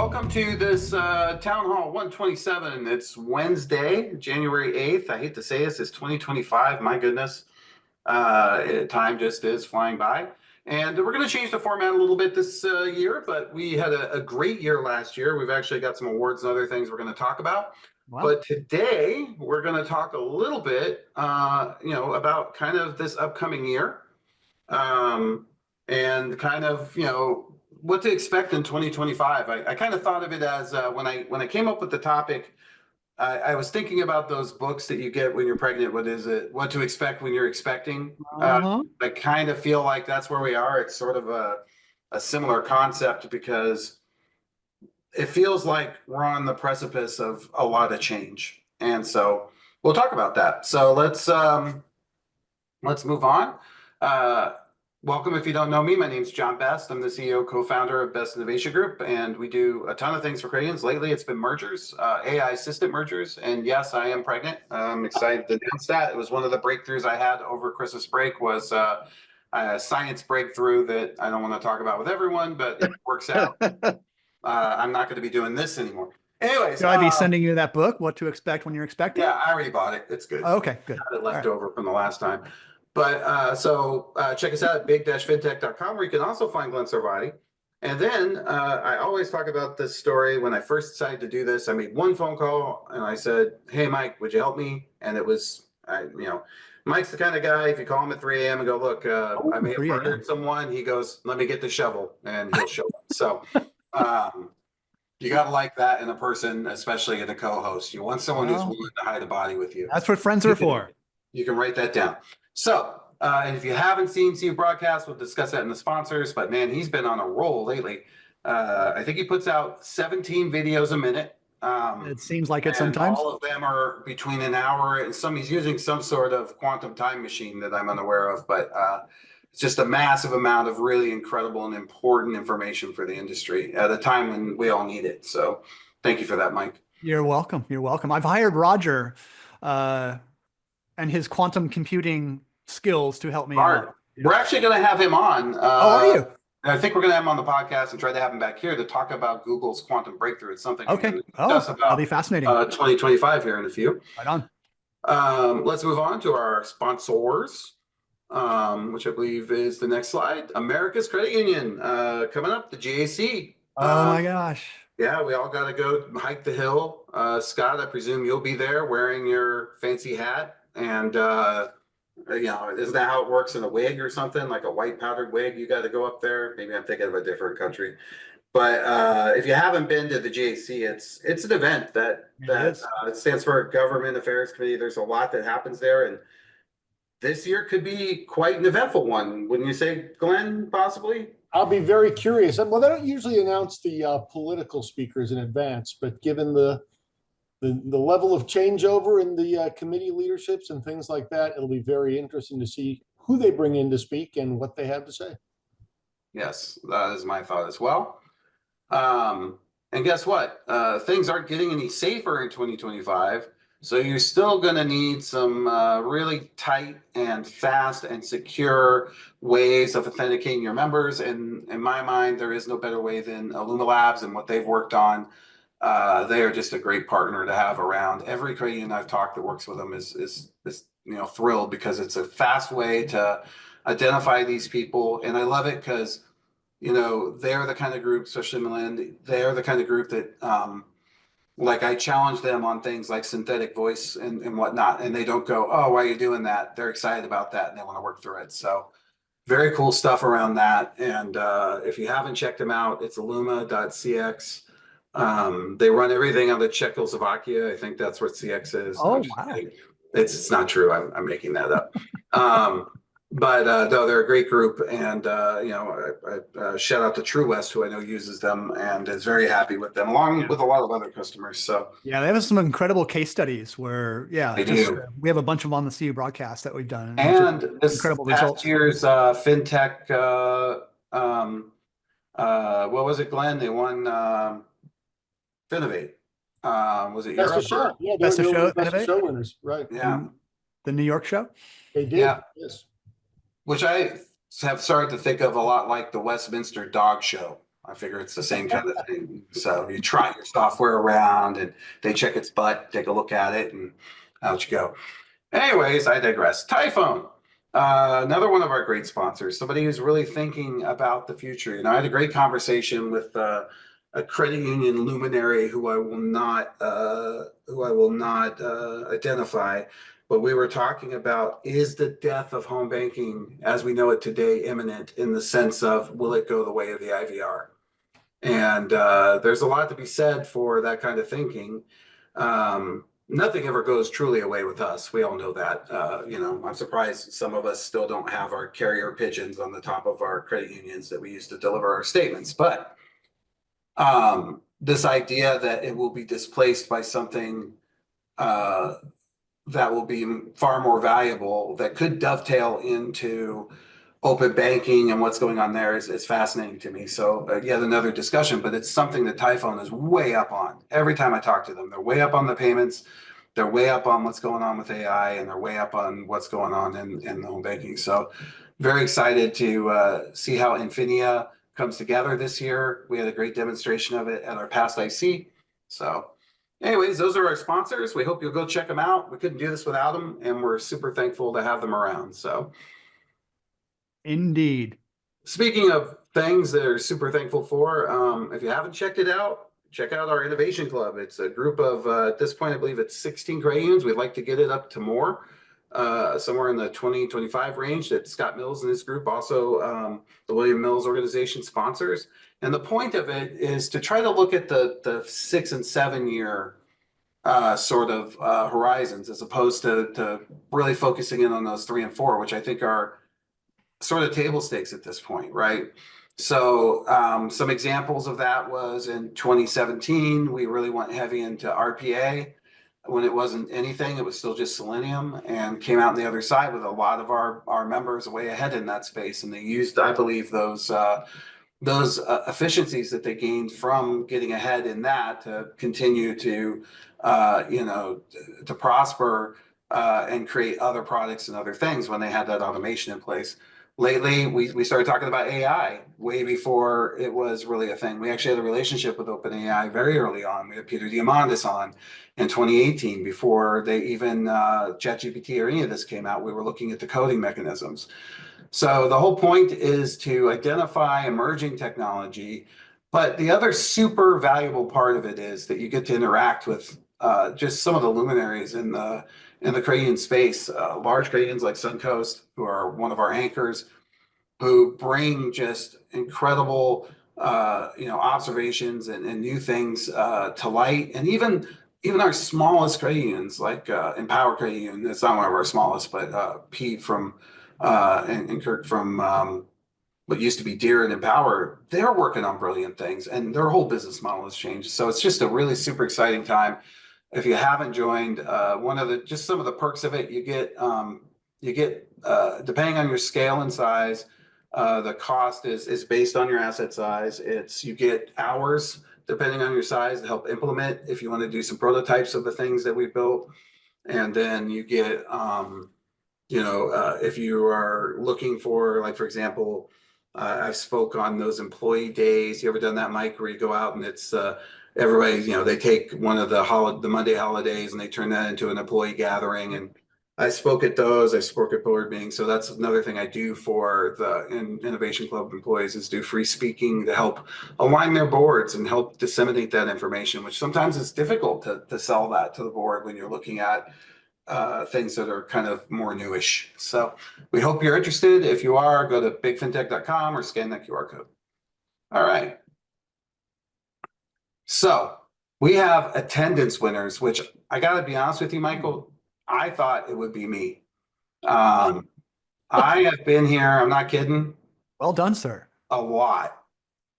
Welcome to this Town Hall 127. It's Wednesday, January 8th. I hate to say this, it's 2025. My goodness. Time just is flying by. And we're going to change the format a little bit this year, but we had a great year last year. We've actually got some awards and other things we're going to talk about. Wow. But today we're going to talk a little bit, about kind of this upcoming year, and kind of, what to expect in 2025. I kind of thought of it as when I came up with the topic, I was thinking about those books that you get when you're pregnant. What is it? What to expect when you're expecting. I kind of feel like that's where we are. It's sort of a similar concept because it feels like we're on the precipice of a lot of change. And so we'll talk about that. So let's move on. Welcome. If you don't know me, my name's John Best. I'm the CEO, co-founder of Best Innovation Group, and we do a ton of things for Canadians. Lately, it's been mergers, AI assistant mergers, and yes, I am pregnant. I'm excited to announce that. It was one of the breakthroughs I had over Christmas break was a science breakthrough that I don't want to talk about with everyone, but it works out. I'm not going to be doing this anymore. Anyways, should I be sending you that book, What to Expect When You're Expecting? Yeah, I already bought it. It's good. Oh, okay, good. I had it left over from the last time. But so check us out at big-fintech.com, where you can also find Glenn Sarvati. And then I always talk about this story. When I first decided to do this, I made one phone call and I said, "Hey, Mike, would you help me?" And it was, Mike's the kind of guy, if you call him at 3 a.m. and go, "Look, I may have murdered someone," he goes, "Let me get the shovel," and he'll show up. So you got to like that in a person, especially in a co-host. You want someone who's willing to hide a body with you. That's what friends are for. You can write that down. So, and if you haven't seen Steve broadcast, we'll discuss that in the sponsors, but man, he's been on a roll lately. I think he puts out 17 videos a minute. It seems like it sometimes. All of them are between an hour and he's using some sort of quantum time machine that I'm unaware of, but it's just a massive amount of really incredible and important information for the industry at a time when we all need it. So thank you for that, Mike. You're welcome. You're welcome. I've hired Roger, and his quantum computing skills to help me out. We're actually going to have him on. Are you? I think we're going to have him on the podcast and try to have him back here to talk about Google's quantum breakthrough. It's something we're going to discuss about. That'll be fascinating. 2025 here in a few. Right on. Let's move on to our sponsors, which I believe is the next slide. America's Credit Union coming up, the GAC. Oh my gosh. Yeah, we all got to go hike the hill. Scott, I presume you'll be there wearing your fancy hat. And, isn't that how it works in a wig or something, like a white powdered wig? You got to go up there. Maybe I'm thinking of a different country. But if you haven't been to the GAC, it's an event that it stands for Government Affairs Committee. There's a lot that happens there. And this year could be quite an eventful one. Wouldn't you say, Glenn, possibly? I'll be very curious. Well, they don't usually announce the political speakers in advance, but given the level of changeover in the committee leaderships and things like that, it'll be very interesting to see who they bring in to speak and what they have to say. Yes, that is my thought as well. And guess what? Things aren't getting any safer in 2025. So you're still going to need some really tight and fast and secure ways of authenticating your members. And in my mind, there is no better way than Illuma Labs and what they've worked on. They are just a great partner to have around. Every credit union I've talked that works with them is thrilled because it's a fast way to identify these people. And I love it because, they're the kind of group, especially Milan, they're the kind of group that I challenge them on things like synthetic voice and whatnot. And they don't go, "Oh, why are you doing that?" They're excited about that and they want to work through it. So very cool stuff around that. And if you haven't checked them out, it's illuma.cx. They run everything out of Czechoslovakia. I think that's what CX is. Oh, wow. It's not true. I'm making that up. But no, they're a great group. And, shout out to True West, who I know uses them and is very happy with them, along with a lot of other customers. So yeah, they have some incredible case studies where, we have a bunch of them on the CU broadcast that we've done. And this incredible past results. Year's FinTech, what was it, Glenn? They won Finovate. Was it Best Europe? of Show. Yeah, Best of Show, Best of Show winners, right? Yeah. The New York show? They did, Yeah. yes. Which I have started to think of a lot like the Westminster Dog Show. I figure it's the same kind of thing. So you try your software around and they check its butt, take a look at it, and out you go. Anyways, I digress. Typhoon, another one of our great sponsors, somebody who's really thinking about the future. I had a great conversation with a credit union luminary who I will not identify, but we were talking about, is the death of home banking as we know it today imminent, in the sense of, will it go the way of the IVR? And there's a lot to be said for that kind of thinking. Nothing ever goes truly away with us. We all know that. I'm surprised some of us still don't have our carrier pigeons on the top of our credit unions that we use to deliver our statements. But this idea that it will be displaced by something that will be far more valuable, that could dovetail into open banking and what's going on there is fascinating to me. So yet another discussion, but it's something that Typhone is way up on. Every time I talk to them, they're way up on the payments, they're way up on what's going on with AI, and they're way up on what's going on in the home banking. So very excited to see how Infinia comes together this year. We had a great demonstration of it at our past IC. So anyways, those are our sponsors. We hope you'll go check them out. We couldn't do this without them, and we're super thankful to have them around. So Indeed. speaking of things that are super thankful for, if you haven't checked it out, check out our Innovation Club. It's a group of, at this point, I believe it's 16 credit unions. We'd like to get it up to more, somewhere in the 20, 25 range, that Scott Mills and his group, also the William Mills organization, sponsors. And the point of it is to try to look at the 6 and 7 year sort of horizons, as opposed to really focusing in on those 3 and 4, which I think are sort of table stakes at this point, right? So some examples of that was in 2017, we really went heavy into RPA when it wasn't anything, it was still just Selenium, and came out on the other side with a lot of our members way ahead in that space. And they used, I believe, those efficiencies that they gained from getting ahead in that to continue to, to prosper and create other products and other things when they had that automation in place. Lately, we started talking about AI way before it was really a thing. We actually had a relationship with OpenAI very early on. We had Peter Diamandis on in 2018, before they even ChatGPT or any of this came out. We were looking at the coding mechanisms. So the whole point is to identify emerging technology, but the other super valuable part of it is that you get to interact with just some of the luminaries in the credit space, large credit unions like Suncoast, who are one of our anchors, who bring just incredible observations and new things to light. And even our smallest credit unions, like Empower Credit Union, it's not one of our smallest, but Pete from and Kirk from what used to be Deer and Empower, they're working on brilliant things, and their whole business model has changed. So it's just a really super exciting time. If you haven't joined, just some of the perks of it, you get depending on your scale and size, the cost is based on your asset size. You get hours depending on your size to help implement if you want to do some prototypes of the things that we built, and then you get if you are looking for, like, for example, I spoke on those employee days. You ever done that, Mike, where you go out and it's everybody, they take one of the Monday holidays and they turn that into an employee gathering. And I spoke at those. I spoke at board meetings. So that's another thing I do for the Innovation Club employees, is do free speaking to help align their boards and help disseminate that information, which sometimes is difficult to sell that to the board when you're looking at things that are kind of more newish. So we hope you're interested. If you are, go to bigfintech.com or scan that QR code. All right. So we have attendance winners, which I got to be honest with you, Michael, I thought it would be me. I have been here, I'm not kidding, Well done, sir. a lot.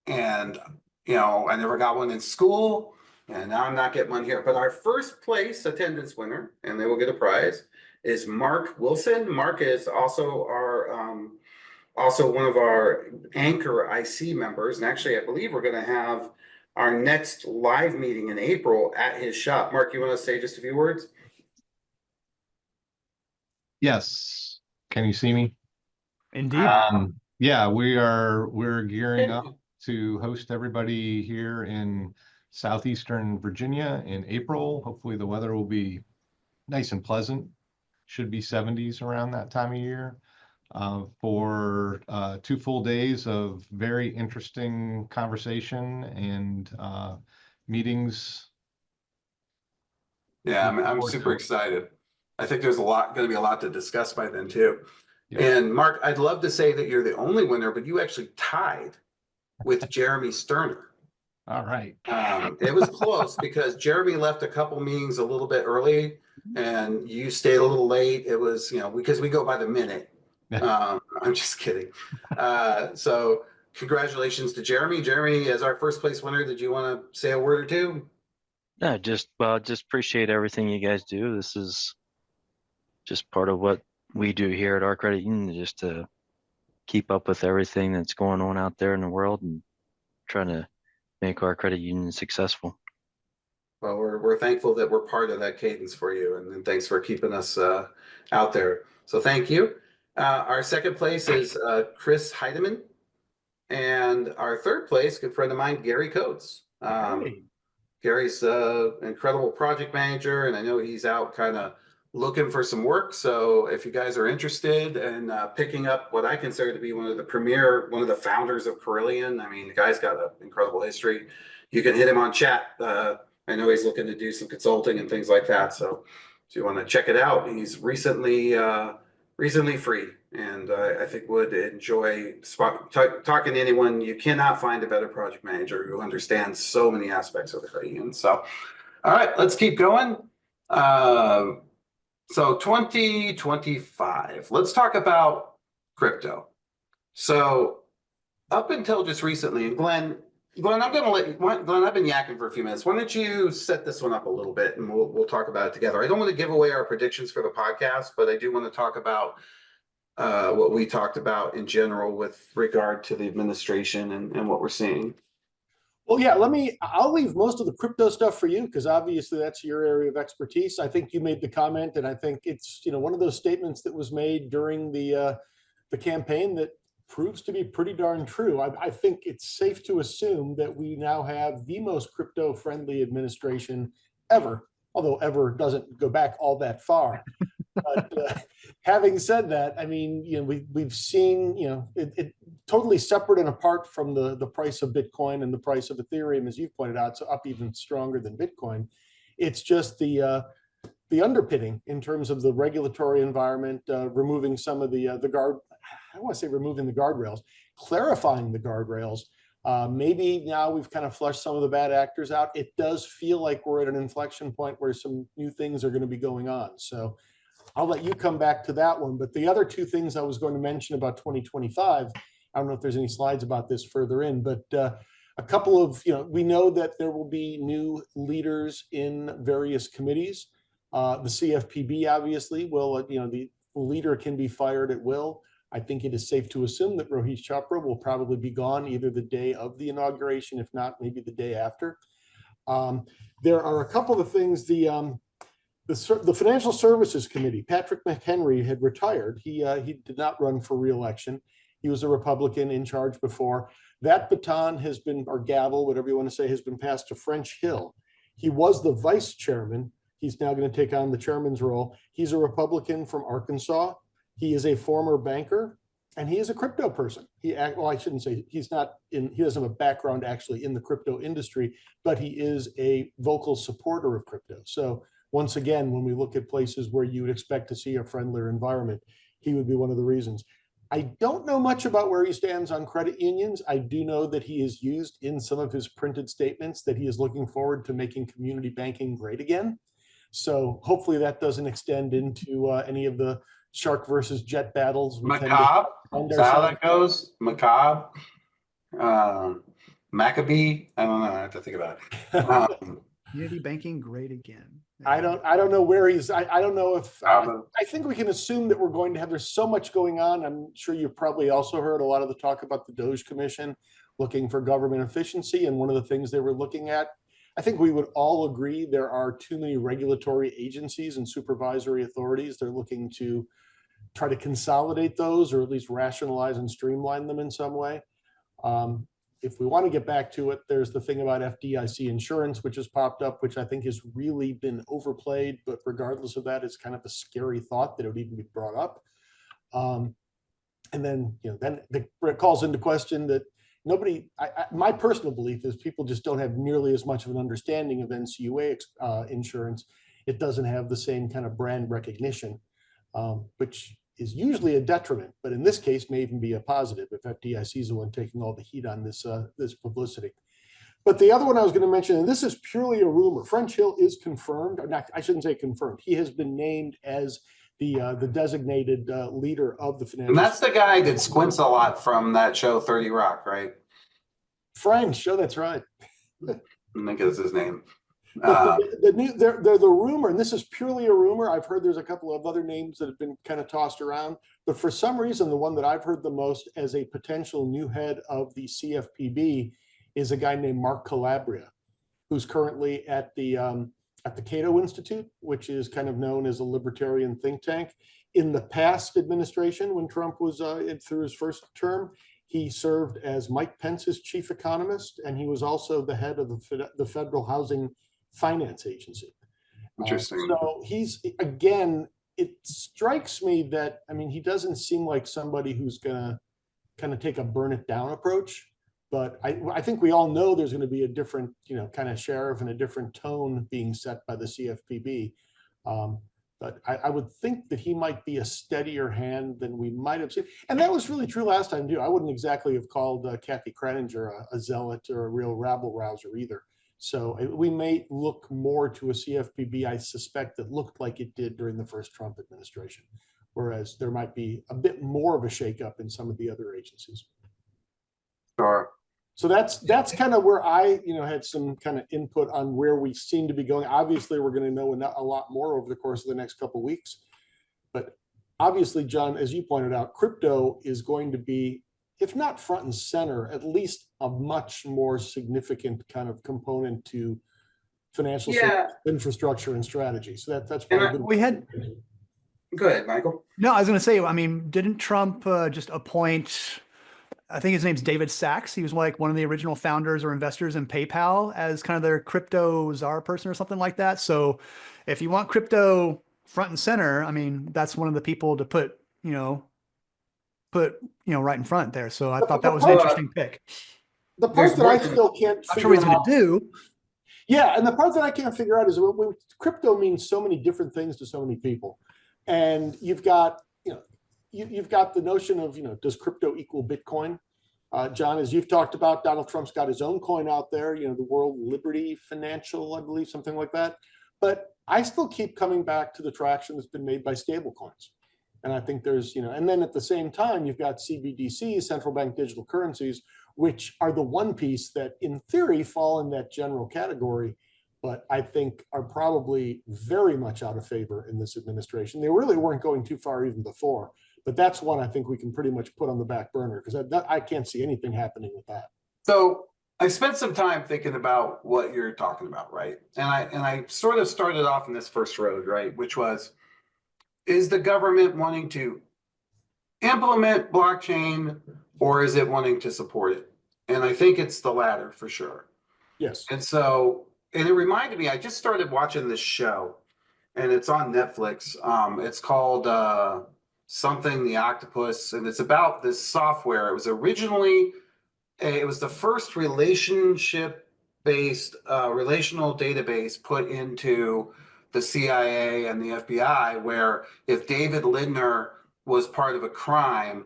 And, I never got one in school, and now I'm not getting one here. But our first place attendance winner, and they will get a prize, is Mark Wilson. Mark is also also one of our anchor IC members. And actually, I believe we're going to have our next live meeting in April at his shop. Mark, you want to say just a few words? Yes. Can you see me? Indeed. Yeah, we're gearing up to host everybody here in southeastern Virginia in April. Hopefully the weather will be nice and pleasant. Should be 70s around that time of year. For 2 full days of very interesting conversation and meetings. Yeah, Looking I'm forward super to it. excited. I think there's going to be a lot to discuss by then too. Yeah. And Mark, I'd love to say that you're the only winner, but you actually tied with Jeremy Sterner. All right. It was close because Jeremy left a couple meetings a little bit early and you stayed a little late. It was, because we go by the minute. I'm just kidding. So congratulations to Jeremy. Jeremy, as our first place winner, did you want to say a word or two? No, just appreciate everything you guys do. This is just part of what we do here at our credit union, just to keep up with everything that's going on out there in the world and trying to make our credit union successful. Well, we're thankful that we're part of that cadence for you, and thanks for keeping us out there. So thank you. Our second place is Chris Heidemann, and our third place, good friend of mine, Gary Coates. Hey. Gary's an incredible project manager, and I know he's out kind of looking for some work. So if you guys are interested in picking up what I consider to be one of the founders of Carillion, I mean, the guy's got an incredible history. You can hit him on chat. I know he's looking to do some consulting and things like that. So if you want to check it out, he's recently free, and I think would enjoy talking to anyone. You cannot find a better project manager who understands so many aspects of the credit union. So, all right, let's keep going. So 2025, let's talk about crypto. So up until just recently, and Glenn, I'm going to let you, Glenn, I've been yakking for a few minutes. Why don't you set this one up a little bit and we'll talk about it together. I don't want to give away our predictions for the podcast, but I do want to talk about what we talked about in general with regard to the administration and what we're seeing. Well, yeah, I'll leave most of the crypto stuff for you because obviously that's your area of expertise. I think you made the comment, and I think it's, one of those statements that was made during the campaign that proves to be pretty darn true. I think it's safe to assume that we now have the most crypto-friendly administration ever, although ever doesn't go back all that far. But having said that, I mean, we've seen, it totally separate and apart from the price of Bitcoin and the price of Ethereum, as you pointed out, so up even stronger than Bitcoin. It's just the underpinning in terms of the regulatory environment, removing some of the guard. I don't want to say removing the guardrails, clarifying the guardrails. Maybe now we've kind of flushed some of the bad actors out. It does feel like we're at an inflection point where some new things are going to be going on. So I'll let you come back to that one. But the other two things I was going to mention about 2025, I don't know if there's any slides about this further in, but a couple of, we know that there will be new leaders in various committees. The CFPB obviously will, the leader can be fired at will. I think it is safe to assume that Rohit Chopra will probably be gone either the day of the inauguration, if not maybe the day after. There are a couple of things. The Financial Services Committee, Patrick McHenry had retired. He did not run for re-election. He was a Republican in charge before. That baton has been, or gavel, whatever you want to say, has been passed to French Hill. He was the vice chairman. He's now going to take on the chairman's role. He's a Republican from Arkansas. He is a former banker, and he is a crypto person. Well, I shouldn't say he doesn't have a background actually in the crypto industry, but he is a vocal supporter of crypto. So once again, when we look at places where you would expect to see a friendlier environment, he would be one of the reasons. I don't know much about where he stands on credit unions. I do know that he has used in some of his printed statements that he is looking forward to making community banking great again. So hopefully that doesn't extend into any of the shark versus jet battles. Macabre, is that how that goes? Macabre, Maccabee. I don't know. I have to think about it. Community banking great again. I don't know where he's. I don't know if. I think we can assume that we're going to have. There's so much going on. I'm sure you've probably also heard a lot of the talk about the Doge Commission looking for government efficiency, and one of the things they were looking at. I think we would all agree there are too many regulatory agencies and supervisory authorities. They're looking to try to consolidate those, or at least rationalize and streamline them in some way. if we want to get back to it, there's the thing about FDIC insurance, which has popped up, which I think has really been overplayed. But regardless of that, it's kind of a scary thought that it would even be brought up. And then, then it calls into question that nobody, my personal belief is people just don't have nearly as much of an understanding of NCUA insurance. It doesn't have the same kind of brand recognition, which is usually a detriment, but in this case may even be a positive if FDIC is the one taking all the heat on this this publicity. But the other one I was going to mention, and this is purely a rumor, French Hill is confirmed, or not, I shouldn't say confirmed. He has been named as the designated leader of the financial. And that's the guy that squints a lot from that show 30 Rock, right? French, oh, that's right. I think it's his name. The rumor, and this is purely a rumor. I've heard there's a couple of other names that have been kind of tossed around, but for some reason, the one that I've heard the most as a potential new head of the CFPB is a guy named Mark Calabria, who's currently at the Cato Institute, which is kind of known as a libertarian think tank. In the past administration, when Trump was through his first term, he served as Mike Pence's chief economist, and he was also the head of the Federal Housing Finance Agency. Interesting. So he's, again, it strikes me that, I mean, he doesn't seem like somebody who's going to kind of take a burn it down approach. But I think we all know there's going to be a different, kind of sheriff and a different tone being set by the CFPB. But I would think that he might be a steadier hand than we might have seen. And that was really true last time, too. I wouldn't exactly have called Kathy Kreninger a zealot or a real rabble rouser either. So we may look more to a CFPB, I suspect, that looked like it did during the first Trump administration, whereas there might be a bit more of a shakeup in some of the other agencies. Sure. So that's kind of where I, had some kind of input on where we seem to be going. Obviously, we're going to know a lot more over the course of the next couple of weeks. But obviously, John, as you pointed out, crypto is going to be, if not front and center, at least a much more significant kind of component to financial infrastructure and strategy. So that's probably we had. Go ahead, Michael. No, I was going to say, I mean, didn't Trump just appoint, I think his name's David Sachs. He was like one of the original founders or investors in PayPal as kind of their crypto czar person or something like that. So if you want crypto front and center, I mean, that's one of the people to put right in front there. So I thought that was an interesting pick. The part that I still can't I'm sure what he's going to do. Yeah, and the part that I can't figure out is when crypto means so many different things to so many people. And you've got, you've got the notion of, does crypto equal Bitcoin? John, as you've talked about, Donald Trump's got his own coin out there, the World Liberty Financial, I believe, something like that. But I still keep coming back to the traction that's been made by stable coins. And I think there's, and then at the same time, you've got CBDCs, central bank digital currencies, which are the one piece that in theory fall in that general category, but I think are probably very much out of favor in this administration. They really weren't going too far even before, but that's one I think we can pretty much put on the back burner because I can't see anything happening with that. So I spent some time thinking about what you're talking about, right? And I sort of started off in this first road, right? Which was, is the government wanting to implement blockchain or is it wanting to support it? And I think it's the latter for sure. Yes. And so, and it reminded me, I just started watching this show and it's on Netflix. It's called Something the Octopus, and it's about this software. It was originally, it was the first relationship-based relational database put into the CIA and the FBI, where if David Lindner was part of a crime,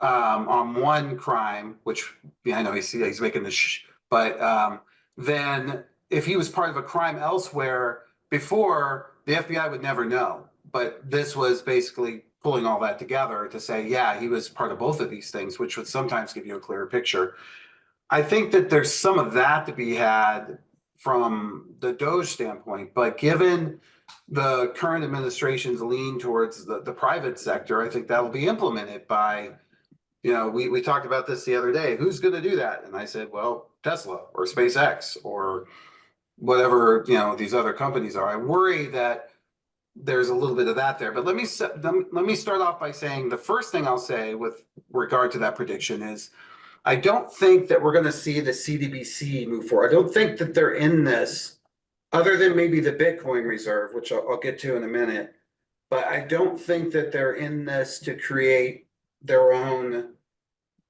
on one crime, which I know he's making this, but then if he was part of a crime elsewhere before, the FBI would never know. But this was basically pulling all that together to say, yeah, he was part of both of these things, which would sometimes give you a clearer picture. I think that there's some of that to be had from the Doge standpoint, but given the current administration's lean towards the private sector, I think that'll be implemented by, we talked about this the other day. Who's going to do that? And I said, well, Tesla or SpaceX or whatever, these other companies are. I worry that there's a little bit of that there. But let me start off by saying the first thing I'll say with regard to that prediction is I don't think that we're going to see the CDBC move forward. I don't think that they're in this, other than maybe the Bitcoin reserve, which I'll get to in a minute. But I don't think that they're in this to create their own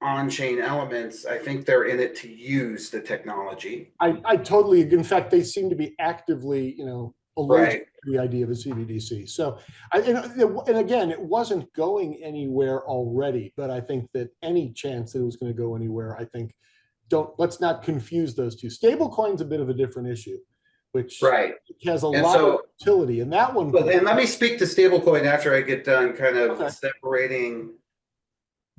on-chain elements. I think they're in it to use the technology. I totally, in fact, they seem to be actively, allergic Right. to the idea of a CBDC. So, and again, it wasn't going anywhere already, but I think that any chance that it was going to go anywhere, I think, let's not confuse those two. Stablecoin's a bit of a different issue, which Right. has a And lot of so, utility, and that one. but and let me speak to stablecoin after I get done kind of Okay. separating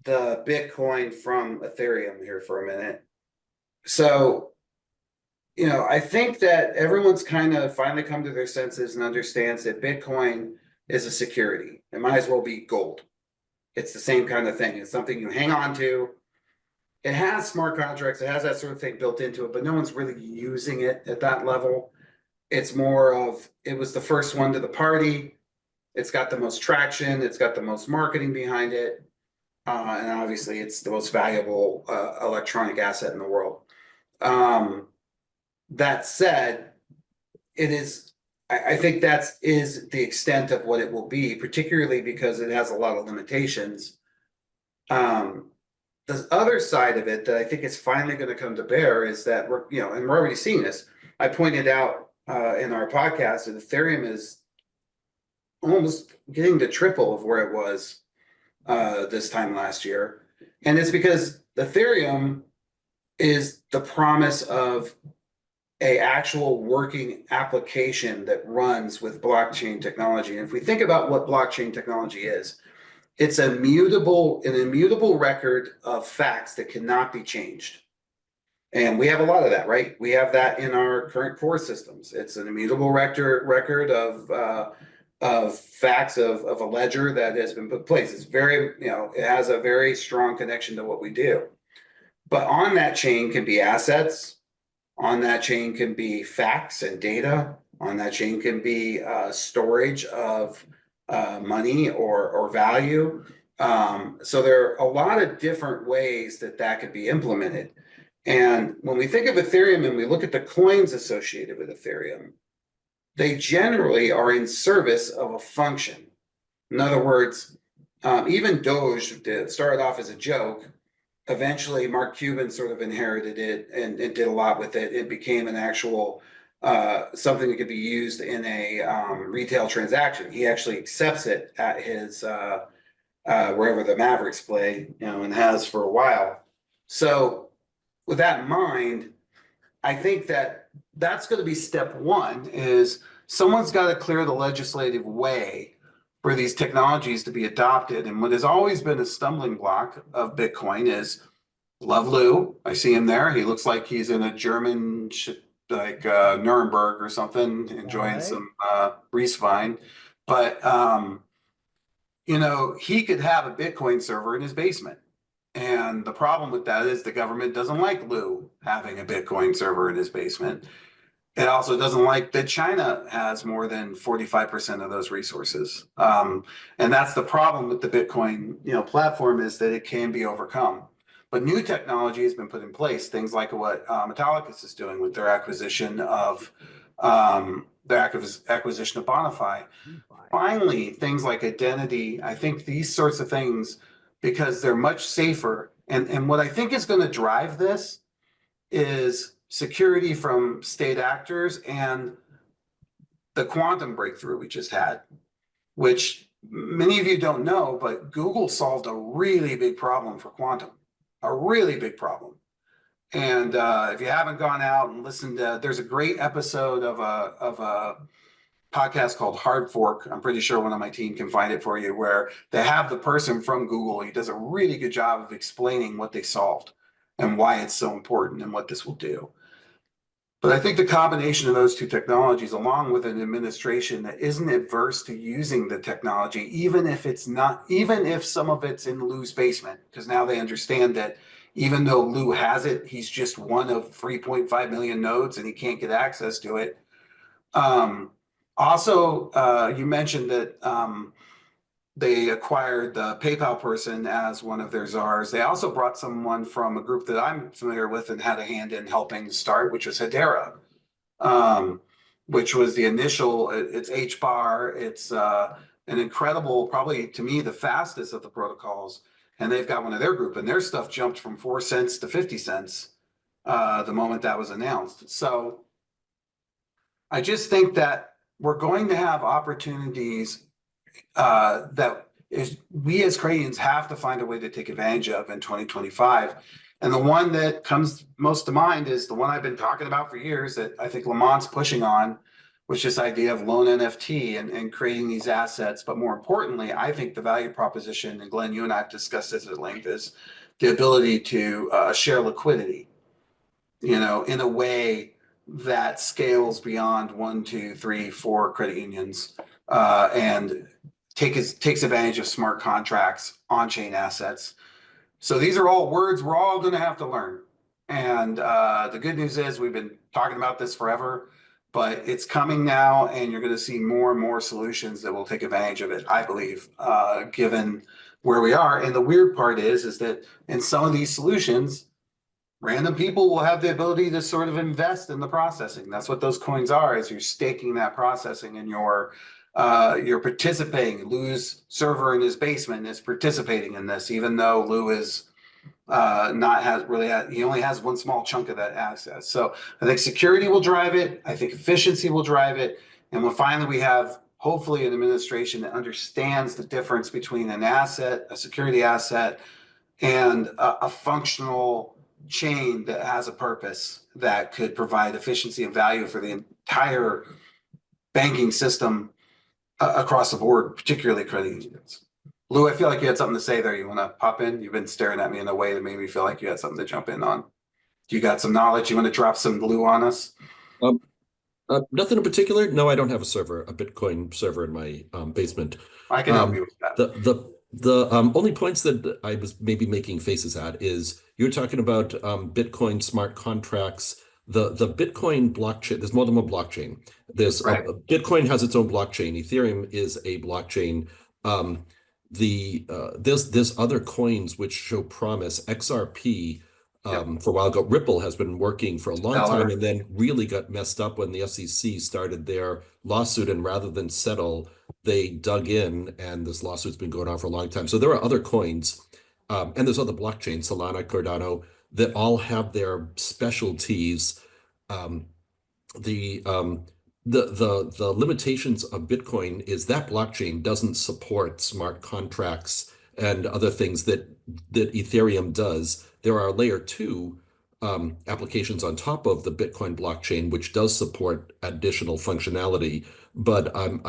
the Bitcoin from Ethereum here for a minute. So, I think that everyone's kind of finally come to their senses and understands that Bitcoin is a security. It might as well be gold. It's the same kind of thing. It's something you hang on to. It has smart contracts. It has that sort of thing built into it, but no one's really using it at that level. It's more of, it was the first one to the party. It's got the most traction. It's got the most marketing behind it. And obviously it's the most valuable electronic asset in the world. That said, it is, I think that is the extent of what it will be, particularly because it has a lot of limitations. The other side of it that I think is finally going to come to bear is that and we're already seeing this. I pointed out in our podcast that Ethereum is almost getting to triple of where it was this time last year. And it's because Ethereum is the promise of a actual working application that runs with blockchain technology. And if we think about what blockchain technology is, it's an immutable record of facts that cannot be changed. And we have a lot of that, right? We have that in our current core systems. It's an immutable record of facts of a ledger that has been put in place. It's very, it has a very strong connection to what we do. But on that chain can be assets. On that chain can be facts and data. On that chain can be storage of money or value. So there are a lot of different ways that could be implemented. And when we think of Ethereum and we look at the coins associated with Ethereum, they generally are in service of a function. In other words, even Doge started off as a joke. Eventually, Mark Cuban sort of inherited it and did a lot with it. It became an actual something that could be used in a retail transaction. He actually accepts it at his wherever the Mavericks play, and has for a while. So, with that in mind, I think that's going to be step one. Is someone's got to clear the legislative way for these technologies to be adopted. And what has always been a stumbling block of Bitcoin is Love Lou. I see him there. He looks like he's in a German, like Nuremberg or something, enjoying some Rieswein. But, he could have a Bitcoin server in his basement. And the problem with that is the government doesn't like Lou having a Bitcoin server in his basement. It also doesn't like that China has more than 45% of those resources. And that's the problem with the Bitcoin, platform, is that it can be overcome. But new technology has been put in place, things like what Metallicus is doing with their acquisition of Bonify. Finally, things like identity, I think these sorts of things, because they're much safer. And what I think is going to drive this is security from state actors and the quantum breakthrough we just had, which many of you don't know, but Google solved a really big problem for quantum, a really big problem. And if you haven't gone out and listened there's a great episode of a podcast called Hard Fork. I'm pretty sure one of my team can find it for you, where they have the person from Google. He does a really good job of explaining what they solved and why it's so important and what this will do. But I think the combination of those two technologies, along with an administration that isn't adverse to using the technology, even if some of it's in Lou's basement, because now they understand that even though Lou has it, he's just one of 3.5 million nodes and he can't get access to it. Also, you mentioned that they acquired the PayPal person as one of their czars. They also brought someone from a group that I'm familiar with and had a hand in helping start, which was Hedera, um, which was the initial. It's HBAR. It's an incredible, probably to me the fastest of the protocols. And they've got one of their group, and their stuff jumped from 4 cents to 50 cents the moment that was announced. So I just think that we're going to have opportunities that is we as Canadians have to find a way to take advantage of in 2025. And the one that comes most to mind is the one I've been talking about for years that I think Lamont's pushing on, which is this idea of loan NFT and creating these assets. But more importantly, I think the value proposition, and Glenn, you and I have discussed this at length, is the ability to share liquidity, you know, in a way that scales beyond 1, 2, 3, 4 credit unions and takes advantage of smart contracts, on-chain assets. So these are all words we're all going to have to learn. And the good news is we've been talking about this forever, but it's coming now, and you're going to see more and more solutions that will take advantage of it, I believe, given where we are. And the weird part is that in some of these solutions, random people will have the ability to sort of invest in the processing. That's what those coins are, is you're staking that processing and you're participating. Lou's server in his basement is participating in this, even though Lou is he only has one small chunk of that access. So I think security will drive it. I think efficiency will drive it. And when finally we have hopefully an administration that understands the difference between an asset, a security asset, and a functional chain that has a purpose that could provide efficiency and value for the entire banking system across the board, particularly credit unions. Lou, I feel like you had something to say there. You want to pop in? You've been staring at me in a way that made me feel like you had something to jump in on. Do you got some knowledge? You want to drop some glue on us? Nothing in particular. No, I don't have a Bitcoin server in my basement. I can help you with that. The only points that I was maybe making faces at is you're talking about Bitcoin smart contracts. The Bitcoin blockchain, there's more than one blockchain. Bitcoin has its own blockchain. Ethereum is a blockchain. There's other coins which show promise. XRP for a while ago, Ripple has been working for a long time and then really got messed up when the SEC started their lawsuit, and rather than settle, they dug in, and this lawsuit's been going on for a long time. So there are other coins, and there's other blockchains, Solana, Cardano, that all have their specialties. The limitations of Bitcoin is that blockchain doesn't support smart contracts and other things that Ethereum does. There are layer 2 applications on top of the Bitcoin blockchain, which does support additional functionality. But I'm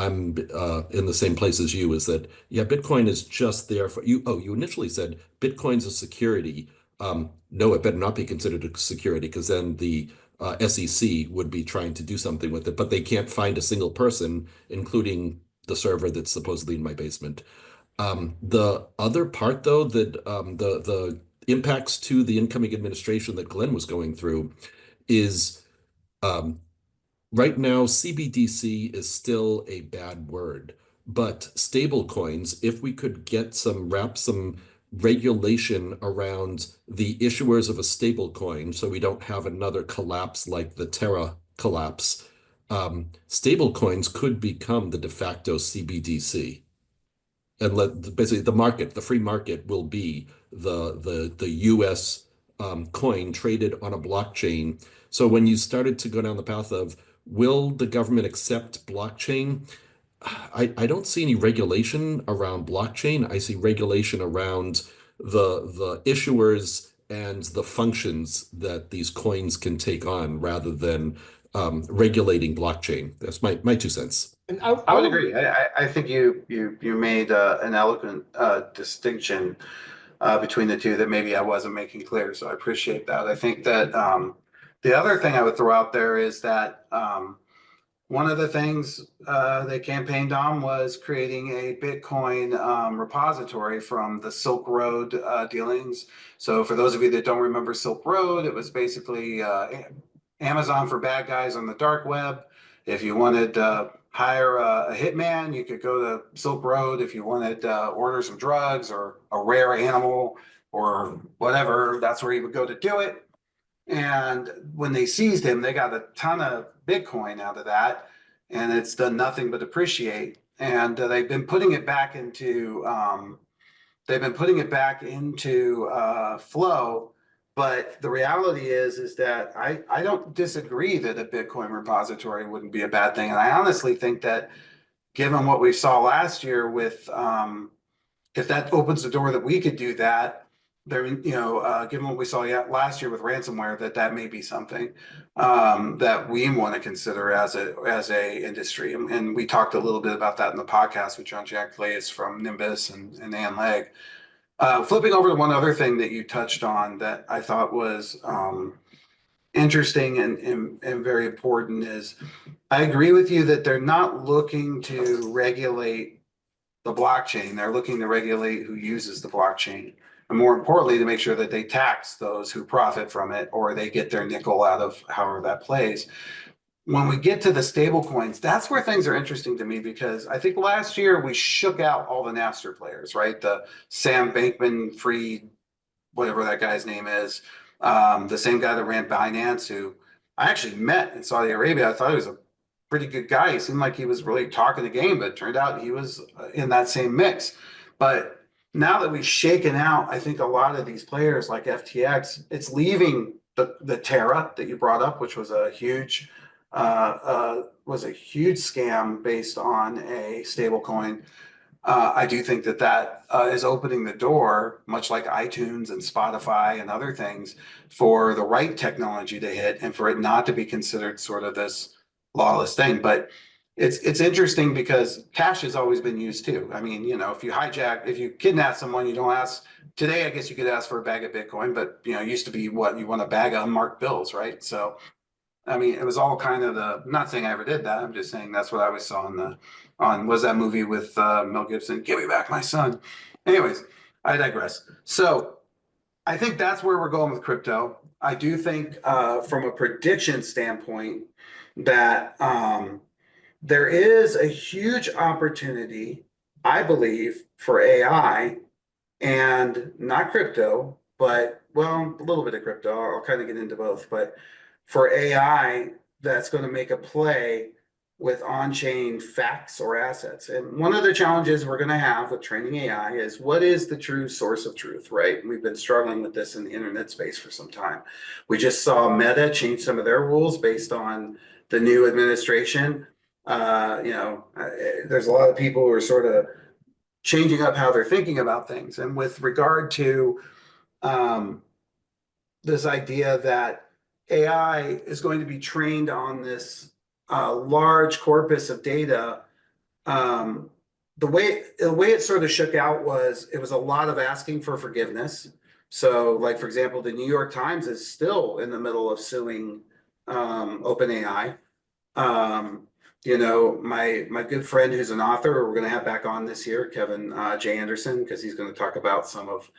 in the same place as you, is that, yeah, Bitcoin is just there for you. Oh, you initially said Bitcoin's a security. No, it better not be considered a security, because then the SEC would be trying to do something with it, but they can't find a single person, including the server that's supposedly in my basement. The other part, though, that the impacts to the incoming administration that Glenn was going through is right now, CBDC is still a bad word, but stable coins, if we could wrap some regulation around the issuers of a stable coin, so we don't have another collapse like the Terra collapse, stable coins could become the de facto CBDC. And basically the free market will be the US coin traded on a blockchain. So when you started to go down the path of, will the government accept blockchain? I don't see any regulation around blockchain. I see regulation around the issuers and the functions that these coins can take on, rather than regulating blockchain. That's my 2 cents. And I would agree. I think you made an eloquent distinction between the two that maybe I wasn't making clear. So I appreciate that. I think that the other thing I would throw out there is that one of the things they campaigned on was creating a Bitcoin repository from the Silk Road dealings. So for those of you that don't remember Silk Road, it was basically Amazon for bad guys on the dark web. If you wanted hire a hitman. You could go to Silk Road if you wanted to order some drugs or a rare animal or whatever. That's where he would go to do it. And when they seized him, they got a ton of Bitcoin out of that, and it's done nothing but appreciate. And they've been putting it back into flow. But the reality is that I don't disagree that a Bitcoin repository wouldn't be a bad thing. And I honestly think that given what we saw last year with, if that opens the door that we could do that, there, given what we saw last year with ransomware, that may be something that we want to consider as a industry. And we talked a little bit about that in the podcast with Jean-Jacques Glaze from Nimbus and Ann Legg. Flipping over to one other thing that you touched on that I thought was interesting and very important is I agree with you that they're not looking to regulate the blockchain. They're looking to regulate who uses the blockchain. And more importantly, to make sure that they tax those who profit from it or they get their nickel out of however that plays. When we get to the stable coins, that's where things are interesting to me because I think last year we shook out all the Napster players, right? The Sam Bankman-Fried, whatever that guy's name is, the same guy that ran Binance, who I actually met in Saudi Arabia. I thought he was a pretty good guy. He seemed like he was really talking the game, but it turned out he was in that same mix. But now that we've shaken out, I think a lot of these players like FTX, it's leaving the Terra that you brought up, which was a huge scam based on a stable coin. I do think that is opening the door, much like iTunes and Spotify and other things, for the right technology to hit and for it not to be considered sort of this lawless thing. But it's interesting because cash has always been used too. I mean, if you kidnap someone, you don't ask. Today, I guess you could ask for a bag of Bitcoin, but it used to be what you want a bag of unmarked bills, right? So I mean, it was all kind of I'm not saying I ever did that. I'm just saying that's what I always saw was that movie with Mel Gibson, Give Me Back My Son. Anyways, I digress. So I think that's where we're going with crypto. I do think from a prediction standpoint that there is a huge opportunity, I believe, for AI and not crypto, but a little bit of crypto. I'll kind of get into both, but for AI that's going to make a play with on-chain facts or assets. And one of the challenges we're going to have with training AI is what is the true source of truth, right? We've been struggling with this in the internet space for some time. We just saw Meta change some of their rules based on the new administration. There's a lot of people who are sort of changing up how they're thinking about things. And with regard to this idea that AI is going to be trained on this large corpus of data. The way it sort of shook out was it was a lot of asking for forgiveness. So, like for example, the New York Times is still in the middle of suing OpenAI. My good friend who's an author, we're going to have back on this year, Kevin J. Anderson, because he's going to talk about some of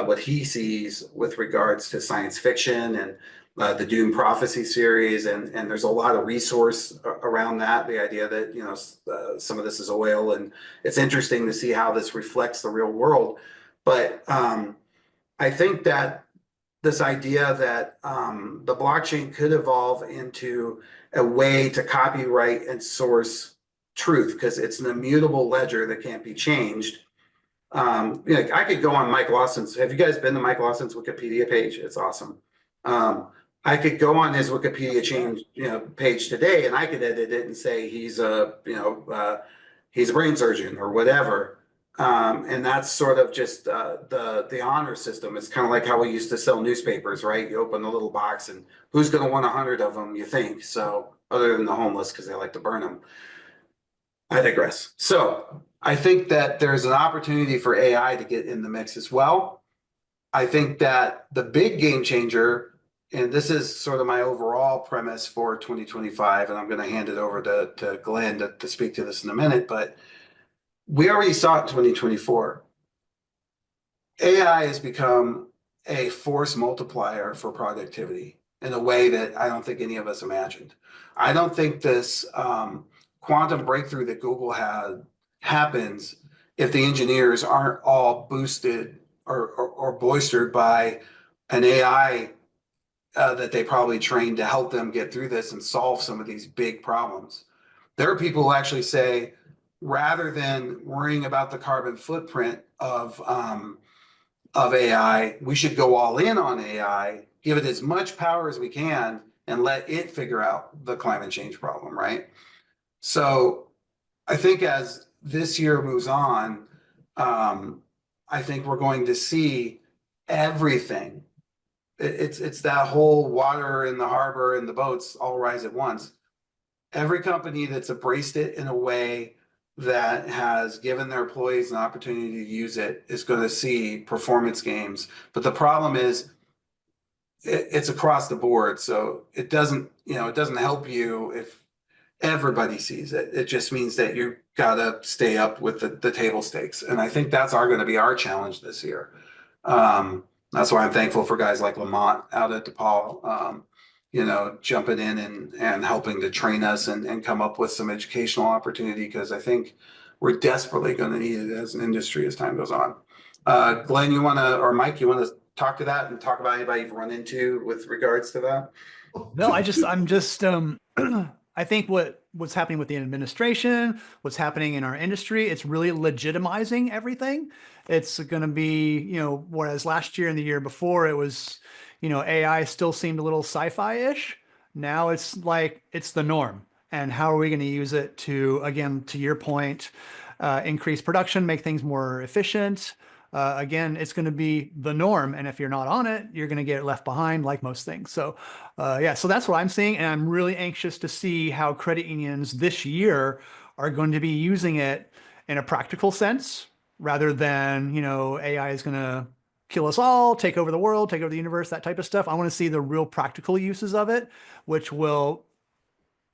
what he sees with regards to science fiction and the Dune Prophecy series, and there's a lot of resource around that. The idea that some of this is oil, and it's interesting to see how this reflects the real world. But I think that this idea that the blockchain could evolve into a way to copyright and source truth because it's an immutable ledger that can't be changed. I could go on Mike Lawson's. Have you guys been to Mike Lawson's Wikipedia page? It's awesome. I could go on his Wikipedia page today, and I could edit it and say he's a brain surgeon or whatever. And that's sort of just the honor system. It's kind of like how we used to sell newspapers, right? You open a little box, and who's going to want 100 of them? You think so? Other than the homeless, because they like to burn them. I digress. So I think that there's an opportunity for AI to get in the mix as well. I think that the big game changer. And this is sort of my overall premise for 2025, and I'm going to hand it over to Glenn to speak to this in a minute, but we already saw it in 2024. AI has become a force multiplier for productivity in a way that I don't think any of us imagined. I don't think this quantum breakthrough that Google had happens if the engineers aren't all boosted or bolstered by an AI that they probably trained to help them get through this and solve some of these big problems. There are people who actually say, rather than worrying about the carbon footprint of AI, we should go all in on AI, give it as much power as we can, and let it figure out the climate change problem, right? So I think as this year moves on, I think we're going to see everything. It's that whole water in the harbor and the boats all rise at once. Every company that's embraced it in a way that has given their employees an opportunity to use it is going to see performance gains. But the problem is it's across the board. So it doesn't help you if everybody sees it. It just means that you got to stay up with the table stakes. And I think that's going to be our challenge this year. That's why I'm thankful for guys like Lamont out at DePaul, jumping in and helping to train us and come up with some educational opportunity, because I think we're desperately going to need it as an industry as time goes on. Glenn, or Mike, you want to talk to that and talk about anybody you've run into with regards to that? No, I'm just I think what's happening with the administration, what's happening in our industry, it's really legitimizing everything. It's going to be, whereas last year and the year before it was, AI still seemed a little sci-fi-ish. Now it's like it's the norm. And how are we going to use it to, again, to your point, increase production, make things more efficient? Again, it's going to be the norm. And if you're not on it, you're going to get left behind like most things. So so that's what I'm seeing. And I'm really anxious to see how credit unions this year are going to be using it in a practical sense, rather than, AI is going to kill us all, take over the world, take over the universe, that type of stuff. I want to see the real practical uses of it, which will,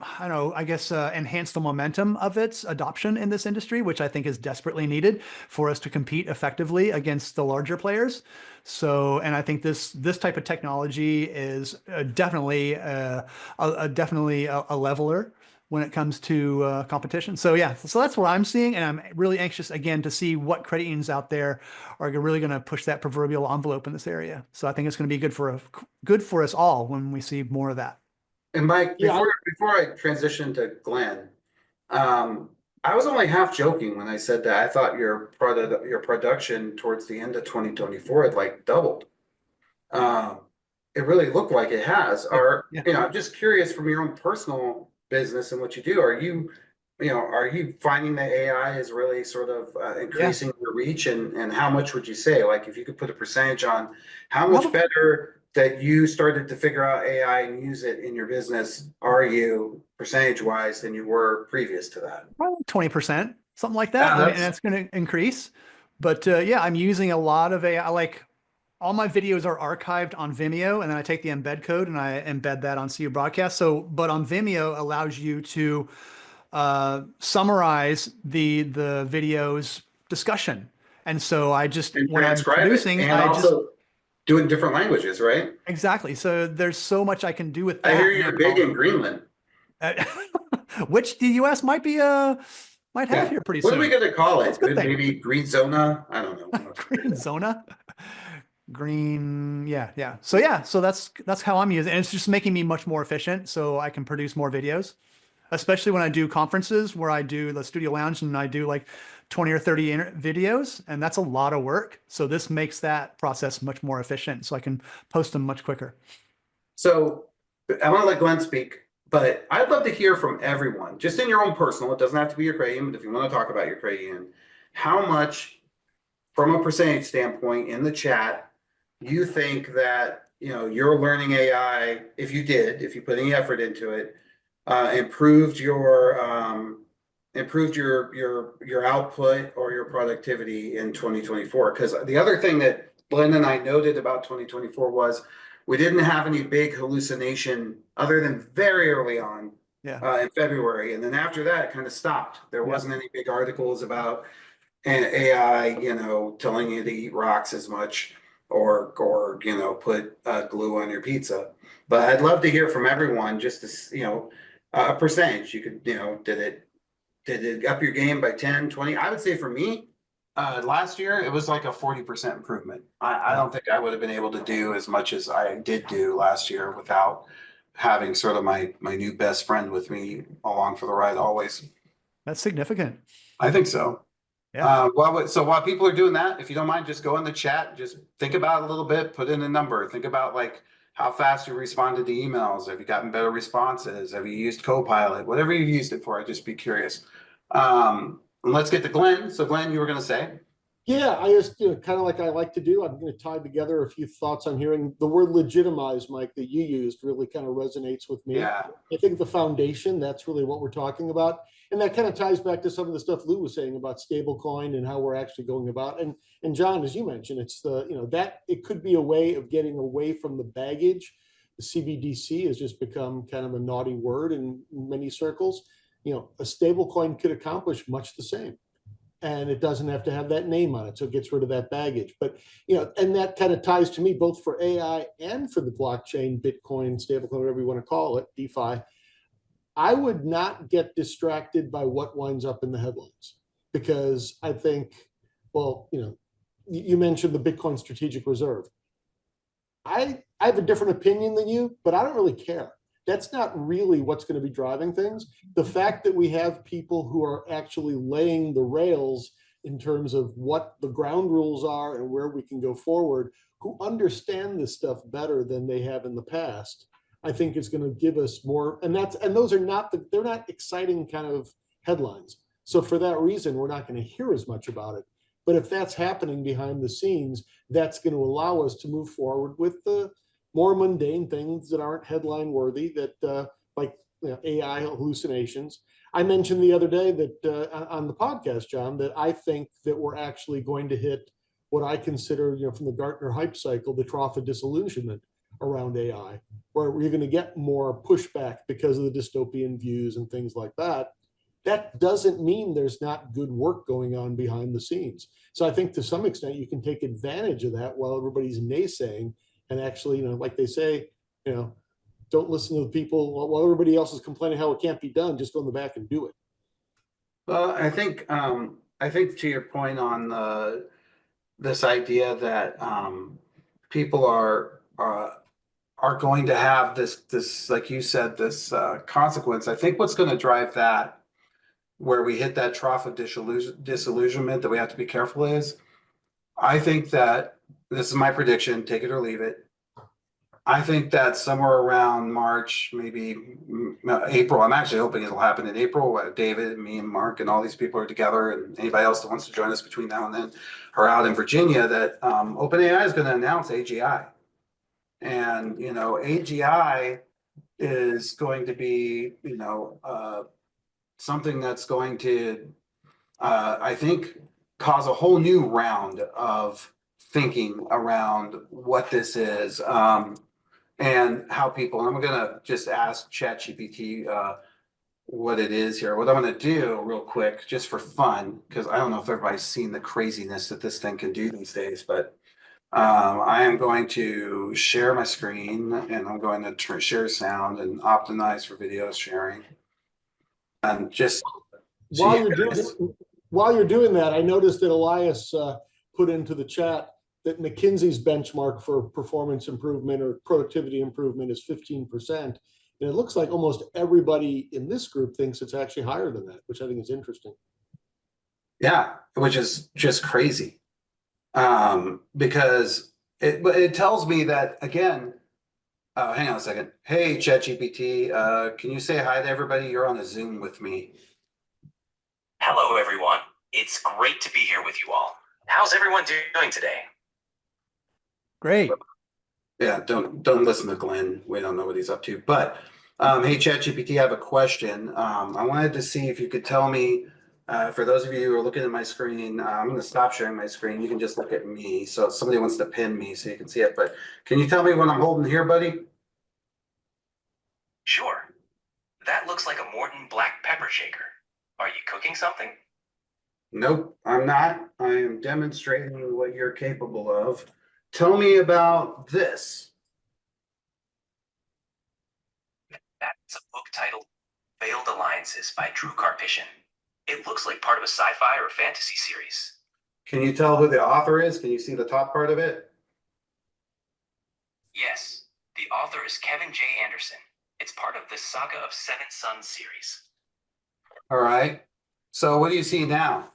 I don't know, I guess enhance the momentum of its adoption in this industry, which I think is desperately needed for us to compete effectively against the larger players. So, and I think this type of technology is definitely a leveler when it comes to competition. So yeah, so that's what I'm seeing, and I'm really anxious again to see what credit unions out there are really going to push that proverbial envelope in this area. So I think it's going to be good for us all when we see more of that. And Mike, Yeah, before I transition to Glenn, I was only half joking when I said that I thought your production towards the end of 2024 had like doubled. It really looked like it has. Yeah. I'm just curious from your own personal business and what you do. Are you finding that AI is really sort of increasing your reach, and how much would you say? Like, if you could put a percentage on how much better that you started to figure out AI and use it in your business are you percentage wise than you were previous to that? Probably 20%, something like that. Yeah, And that's going to increase. But yeah, I'm using a lot of AI. Like, all my videos are archived on Vimeo, and then I take the embed code and I embed that on CU Broadcast. So, but on Vimeo allows you to summarize the video's discussion. And so when I'm producing, and also do it in different languages, right? Exactly. So there's so much I can do with that. I hear you're big in Greenland. Which the US might have here pretty soon. What are we going to call it? Maybe Green Zona? I don't know. Green Zona? Green, yeah. So that's how I'm using it. And it's just making me much more efficient so I can produce more videos, especially when I do conferences where I do the Studio Lounge and I do like 20 or 30 videos, and that's a lot of work. So this makes that process much more efficient so I can post them much quicker. So I want to let Glenn speak, but I'd love to hear from everyone, just in your own personal, it doesn't have to be your credit union, but if you want to talk about your credit union, how much from a percentage standpoint in the chat, you think that, you're learning AI, if you put any effort into it, improved your output or your productivity in 2024? Because the other thing that Glenn and I noted about 2024 was we didn't have any big hallucination other than very early on in February. And then after that, it kind of stopped. There wasn't any big articles about AI, telling you to eat rocks as much or put glue on your pizza. But I'd love to hear from everyone just to, a percentage. You could, did it Did it up your game by 10, 20? I would say for me, last year it was like a 40% improvement. I don't think I would have been able to do as much as I did do last year without having sort of my new best friend with me along for the ride always. That's significant. I think so. Yeah. So while people are doing that, if you don't mind, just go in the chat, just think about it a little bit, put in a number, think about like how fast you responded to emails. Have you gotten better responses? Have you used Copilot? Whatever you've used it for, I'd just be curious. And let's get to Glenn. So Glenn, you were going to say? Yeah, I just, kind of like I like to do, I'm going to tie together a few thoughts on hearing the word legitimize, Mike, that you used really kind of resonates with me. Yeah. I think the foundation, that's really what we're talking about. And that kind of ties back to some of the stuff Lou was saying about stablecoin and how we're actually going about. And John, as you mentioned, it's that it could be a way of getting away from the baggage. The CBDC has just become kind of a naughty word in many circles. A stablecoin could accomplish much the same. And it doesn't have to have that name on it, so it gets rid of that baggage. But and that kind of ties to me both for AI and for the blockchain, Bitcoin, stablecoin, whatever you want to call it, DeFi. I would not get distracted by what winds up in the headlines, because I think, well, you mentioned the Bitcoin strategic reserve. I have a different opinion than you, but I don't really care. That's not really what's going to be driving things. The fact that we have people who are actually laying the rails in terms of what the ground rules are and where we can go forward, who understand this stuff better than they have in the past, I think is going to give us more. And those are not they're not exciting kind of headlines. So for that reason, we're not going to hear as much about it. But if that's happening behind the scenes, that's going to allow us to move forward with the more mundane things that aren't headline worthy, that like AI hallucinations. I mentioned the other day that on the podcast, John, that I think that we're actually going to hit what I consider, from the Gartner hype cycle, the trough of disillusionment around AI, where you're going to get more pushback because of the dystopian views and things like that. That doesn't mean there's not good work going on behind the scenes. So I think to some extent you can take advantage of that while everybody's naysaying, and actually, like they say, don't listen to the people while everybody else is complaining how it can't be done. Just go in the back and do it. Well, I think to your point on this idea that people are going to have this like you said, this consequence. I think what's going to drive that, where we hit that trough of disillusionment that we have to be careful is, I think that this is my prediction, take it or leave it. I think that somewhere around March, maybe April, I'm actually hoping it'll happen in April, where David, me, and Mark, and all these people are together, and anybody else that wants to join us between now and then are out in Virginia, that OpenAI is going to announce AGI. And, AGI is going to be, something that's going to, I think, cause a whole new round of thinking around what this is, and how people. And I'm going to just ask ChatGPT what it is here. What I'm going to do real quick, just for fun, because I don't know if everybody's seen the craziness that this thing can do these days, but I am going to share my screen, and I'm going to share sound and optimize for video sharing. And just While you're doing that, I noticed that Elias put into the chat that McKinsey's benchmark for performance improvement or productivity improvement is 15%. And it looks like almost everybody in this group thinks it's actually higher than that, which I think is interesting. Yeah, which is just crazy. Because it tells me that, again, hang on a second. Hey, ChatGPT, can you say hi to everybody? You're on a Zoom with me. Hello, everyone. It's great to be here with you all. How's everyone doing today? Great. Yeah, don't listen to Glenn. We don't know what he's up to. But hey, ChatGPT, I have a question. I wanted to see if you could tell me, for those of you who are looking at my screen, I'm going to stop sharing my screen. You can just look at me. So if somebody wants to pin me so you can see it. But can you tell me what I'm holding here, buddy? Sure. That looks like a Morton black pepper shaker. Are you cooking something? Nope, I'm not. I am demonstrating what you're capable of. Tell me about this. That's a book titled Failed Alliances by Drew Karpyshyn. It looks like part of a sci-fi or fantasy series. Can you tell who the author is? Can you see the top part of it? Yes, the author is Kevin J. Anderson. It's part of the Saga of Seven Sons series. All right. So what do you see now?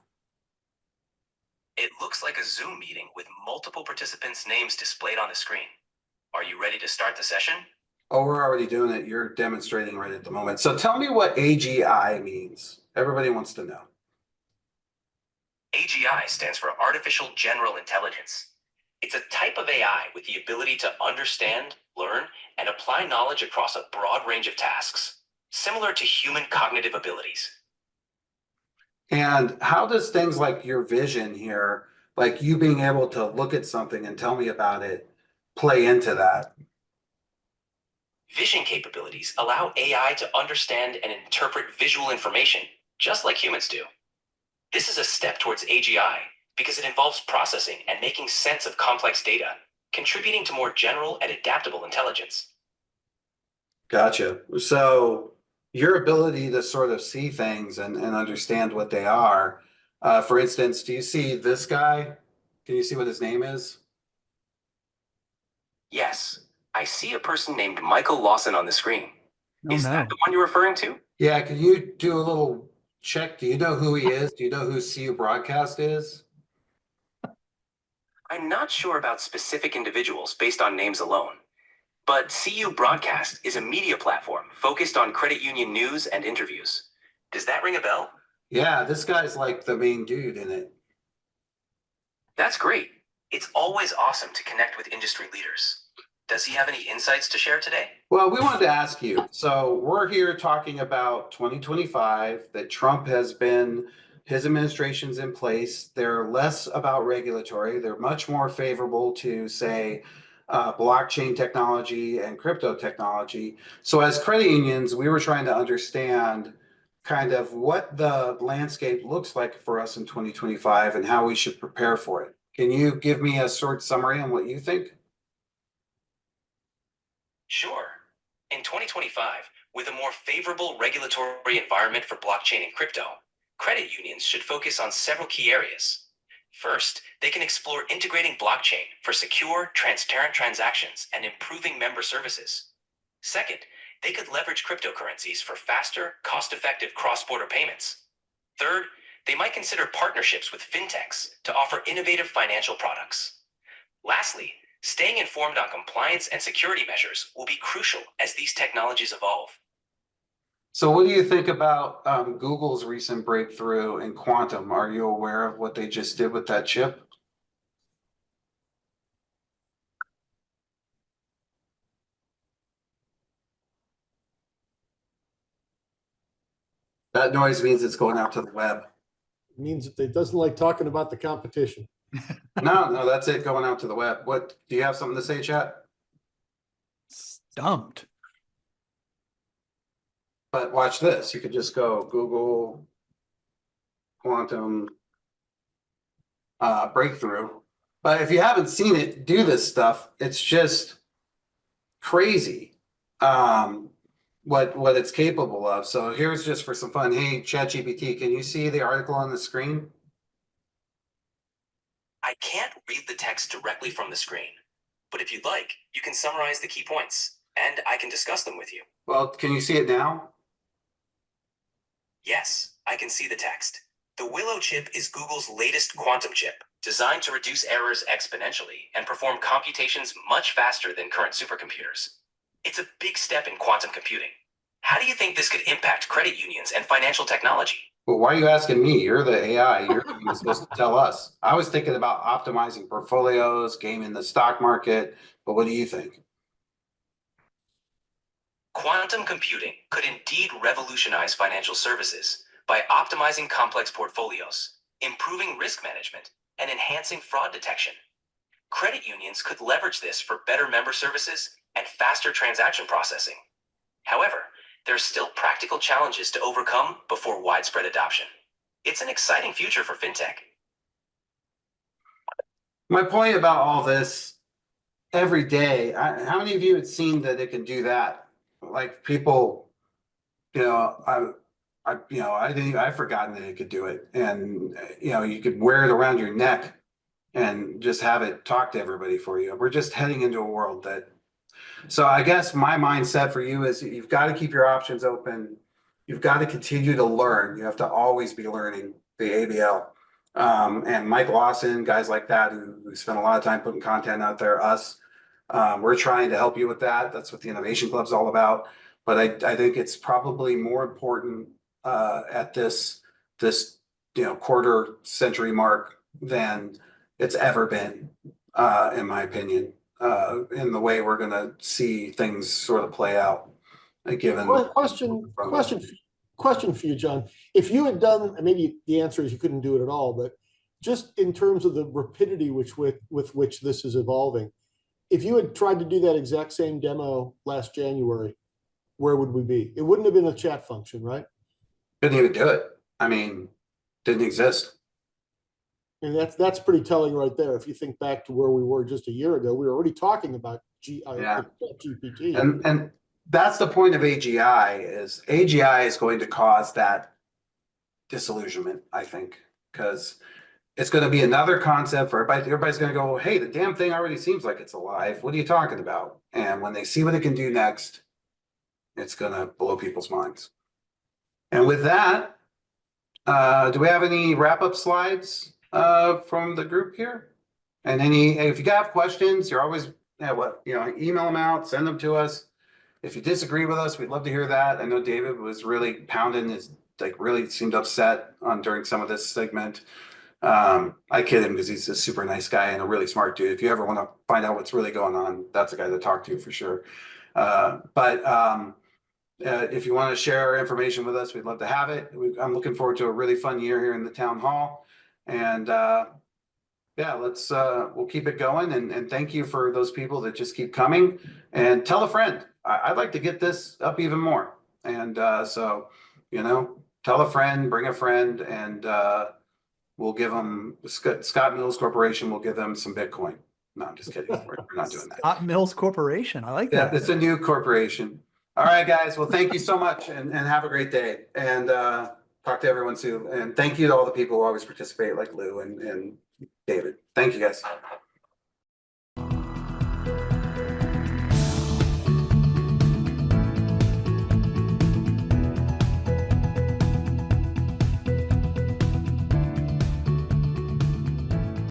It looks like a Zoom meeting with multiple participants' names displayed on the screen. Are you ready to start the session? Oh, we're already doing it. You're demonstrating right at the moment. So tell me what AGI means. Everybody wants to know. AGI stands for Artificial General Intelligence. It's a type of AI with the ability to understand, learn, and apply knowledge across a broad range of tasks, similar to human cognitive abilities. And how does things like your vision here, like you being able to look at something and tell me about it, play into that? Vision capabilities allow AI to understand and interpret visual information, just like humans do. This is a step towards AGI because it involves processing and making sense of complex data, contributing to more general and adaptable intelligence. Gotcha. So your ability to sort of see things and understand what they are. For instance, do you see this guy? Can you see what his name is? Yes, I see a person named Michael Lawson on the screen. Oh Is no. that the one you're referring to? Yeah, can you do a little check? Do you know who he is? Do you know who CU Broadcast is? I'm not sure about specific individuals based on names alone, but CU Broadcast is a media platform focused on credit union news and interviews. Does that ring a bell? Yeah, this guy's like the main dude in it. That's great. It's always awesome to connect with industry leaders. Does he have any insights to share today? Well, we wanted to ask you. So we're here talking about 2025, that Trump has been, his administration's in place. They're less about regulatory. They're much more favorable to, say, blockchain technology and crypto technology. So as credit unions, we were trying to understand kind of what the landscape looks like for us in 2025 and how we should prepare for it. Can you give me a short summary on what you think? Sure. In 2025, with a more favorable regulatory environment for blockchain and crypto, credit unions should focus on several key areas. First, they can explore integrating blockchain for secure, transparent transactions and improving member services. Second, they could leverage cryptocurrencies for faster, cost-effective cross-border payments. Third, they might consider partnerships with fintechs to offer innovative financial products. Lastly, staying informed on compliance and security measures will be crucial as these technologies evolve. So what do you think about Google's recent breakthrough in quantum? Are you aware of what they just did with that chip? That noise means it's going out to the web. It means that it doesn't like talking about the competition. No, that's it going out to the web. What, do you have something to say, chat? Stumped. But watch this. You could just go Google quantum breakthrough. But if you haven't seen it do this stuff, it's just crazy what it's capable of. So here's just for some fun. Hey, ChatGPT, can you see the article on the screen? I can't read the text directly from the screen, but if you'd like, you can summarize the key points, and I can discuss them with you. Well, can you see it now? Yes, I can see the text. The Willow chip is Google's latest quantum chip, designed to reduce errors exponentially and perform computations much faster than current supercomputers. It's a big step in quantum computing. How do you think this could impact credit unions and financial technology? Well, why are you asking me? You're the AI. You're the one that's supposed to tell us. I was thinking about optimizing portfolios, gaming the stock market, but what do you think? Quantum computing could indeed revolutionize financial services by optimizing complex portfolios, improving risk management, and enhancing fraud detection. Credit unions could leverage this for better member services and faster transaction processing. However, there are still practical challenges to overcome before widespread adoption. It's an exciting future for fintech. My point about all this, every day, how many of you had seen that it can do that? Like people, you know, I've forgotten that it could do it. And, you could wear it around your neck and just have it talk to everybody for you. We're just heading into a world that, so I guess my mindset for you is you've got to keep your options open. You've got to continue to learn. You have to always be learning the ABL. And Mike Lawson, guys like that who spend a lot of time putting content out there, us, we're trying to help you with that. That's what the Innovation Club's all about. But I think it's probably more important at this quarter century mark than it's ever been, in my opinion, in the way we're going to see things sort of play out. Given Well, question for you, John. If you had done, and maybe the answer is you couldn't do it at all, but just in terms of the rapidity with which this is evolving, if you had tried to do that exact same demo last January, where would we be? It wouldn't have been a chat function, right? Couldn't even do it. I mean, didn't exist. And that's pretty telling right there. If you think back to where we were just a year ago, we were already talking about GPT. And that's the point of AGI is AGI is going to cause that disillusionment, I think, because it's going to be another concept for everybody. Everybody's going to go, hey, the damn thing already seems like it's alive. What are you talking about? And when they see what it can do next, it's going to blow people's minds. And with that, do we have any wrap-up slides from the group here? And if you have questions, you're always, email them out, send them to us. If you disagree with us, we'd love to hear that. I know David was really pounding really seemed upset during some of this segment. I kid him because he's a super nice guy and a really smart dude. If you ever want to find out what's really going on, that's a guy to talk to for sure. If you want to share information with us, we'd love to have it. I'm looking forward to a really fun year here in the town hall. And we'll keep it going. And thank you for those people that just keep coming. And tell a friend. I'd like to get this up even more. And tell a friend, bring a friend, and we'll give them, Scott Mills Corporation will give them some Bitcoin. No, I'm just kidding. We're not doing that. Scott Mills Corporation. I like Yeah, that. it's a new corporation. All right, guys. Well, thank you so much and have a great day. And talk to everyone soon. And thank you to all the people who always participate, like Lou and David. Thank you, guys.